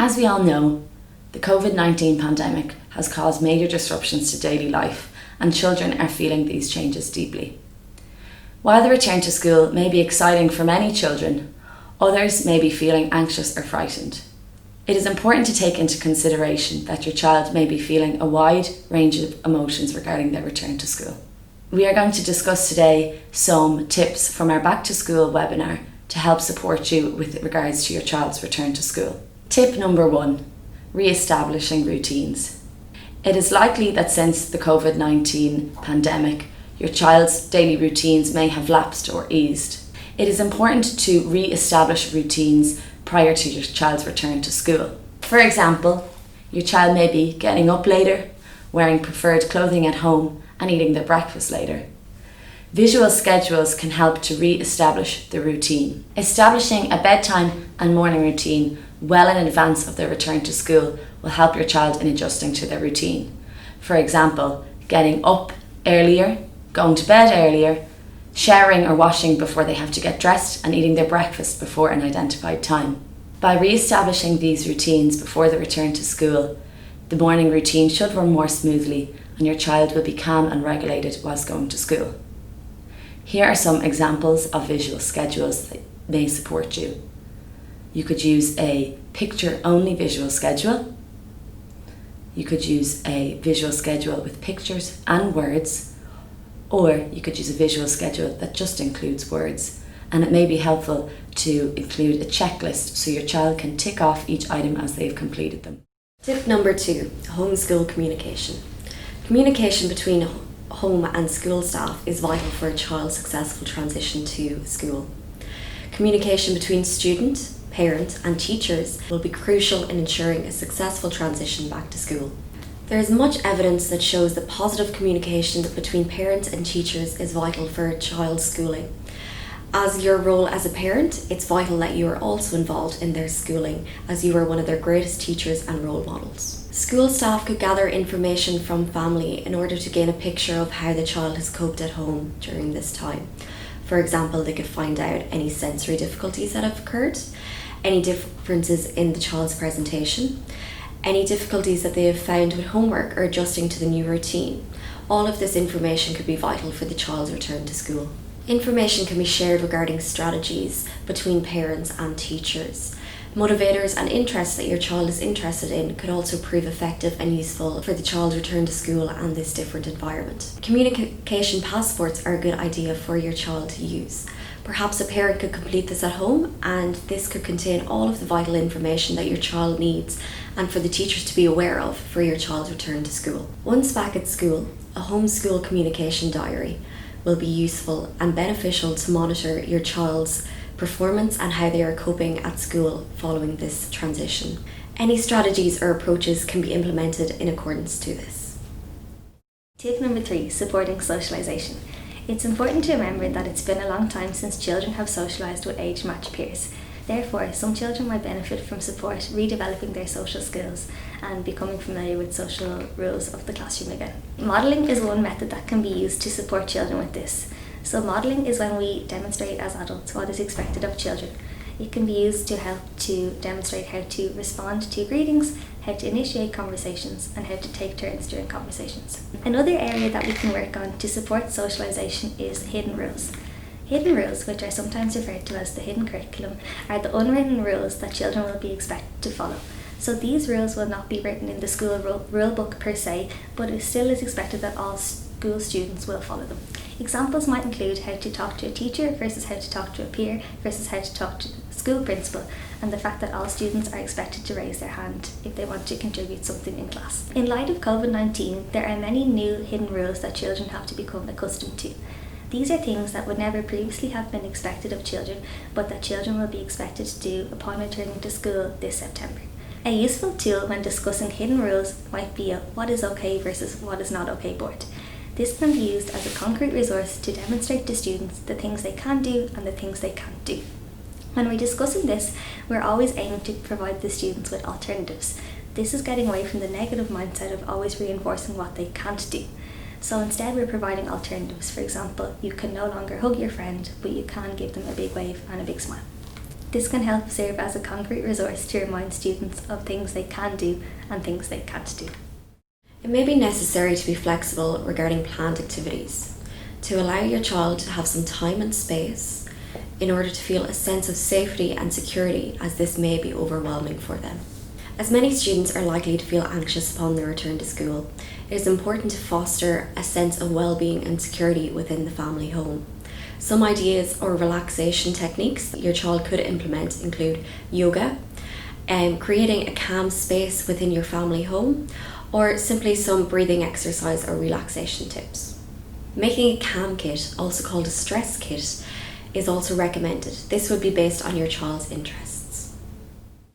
As we all know, the COVID-19 pandemic has caused major disruptions to daily life, and children are feeling these changes deeply. While the return to school may be exciting for many children, others may be feeling anxious or frightened. It is important to take into consideration that your child may be feeling a wide range of emotions regarding their return to school. We are going to discuss today some tips from our Back to School webinar to help support you with regards to your child's return to school. Tip number 1, Reestablishing routines. It is likely that since the COVID-19 pandemic, your child's daily routines may have lapsed or eased. It is important to re-establish routines prior to your child's return to school. For example, your child may be getting up later, wearing preferred clothing at home, and eating their breakfast later. Visual schedules can help to re-establish the routine. Establishing a bedtime and morning routine well in advance of their return to school will help your child in adjusting to their routine. For example, getting up earlier, going to bed earlier, showering or washing before they have to get dressed, and eating their breakfast before an identified time. By re-establishing these routines before the return to school, the morning routine should run more smoothly and your child will be calm and regulated whilst going to school. Here are some examples of visual schedules that may support you. You could use a picture-only visual schedule. You could use a visual schedule with pictures and words, or you could use a visual schedule that just includes words. And it may be helpful to include a checklist so your child can tick off each item as they've completed them. Tip number 2, homeschool communication. Communication between home and school staff is vital for a child's successful transition to school. Communication between student, parent and teachers will be crucial in ensuring a successful transition back to school. There is much evidence that shows that positive communication between parents and teachers is vital for a child's schooling. As your role as a parent, it's vital that you are also involved in their schooling, as you are one of their greatest teachers and role models. School staff could gather information from family in order to gain a picture of how the child has coped at home during this time. For example, they could find out any sensory difficulties that have occurred, any differences in the child's presentation, any difficulties that they have found with homework or adjusting to the new routine. All of this information could be vital for the child's return to school. Information can be shared regarding strategies between parents and teachers. Motivators and interests that your child is interested in could also prove effective and useful for the child's return to school and this different environment. Communication passports are a good idea for your child to use. Perhaps a parent could complete this at home, and this could contain all of the vital information that your child needs and for the teachers to be aware of for your child's return to school. Once back at school, a homeschool communication diary will be useful and beneficial to monitor your child's performance and how they are coping at school following this transition. Any strategies or approaches can be implemented in accordance to this. Tip number 3, supporting socialisation. It's important to remember that it's been a long time since children have socialised with age-matched peers. Therefore, some children might benefit from support redeveloping their social skills and becoming familiar with social rules of the classroom again. Modelling is one method that can be used to support children with this. So modelling is when we demonstrate as adults what is expected of children. It can be used to help to demonstrate how to respond to greetings, how to initiate conversations, and how to take turns during conversations. Another area that we can work on to support socialisation is hidden rules. Hidden rules, which are sometimes referred to as the hidden curriculum, are the unwritten rules that children will be expected to follow. So these rules will not be written in the school rule book per se, but it still is expected that all school students will follow them. Examples might include how to talk to a teacher versus how to talk to a peer versus how to talk to the school principal, and the fact that all students are expected to raise their hand if they want to contribute something in class. In light of COVID-19, there are many new hidden rules that children have to become accustomed to. These are things that would never previously have been expected of children, but that children will be expected to do upon returning to school this September. A useful tool when discussing hidden rules might be a what is okay versus what is not okay board. This can be used as a concrete resource to demonstrate to students the things they can do and the things they can't do. When we're discussing this, we're always aiming to provide the students with alternatives. This is getting away from the negative mindset of always reinforcing what they can't do. So instead we're providing alternatives. For example, you can no longer hug your friend, but you can give them a big wave and a big smile. This can help serve as a concrete resource to remind students of things they can do and things they can't do. It may be necessary to be flexible regarding planned activities, to allow your child to have some time and space in order to feel a sense of safety and security, as this may be overwhelming for them. As many students are likely to feel anxious upon their return to school, it is important to foster a sense of well-being and security within the family home. Some ideas or relaxation techniques that your child could implement include yoga, creating a calm space within your family home, or simply some breathing exercise or relaxation tips. Making a calm kit, also called a stress kit, is also recommended. This would be based on your child's interests.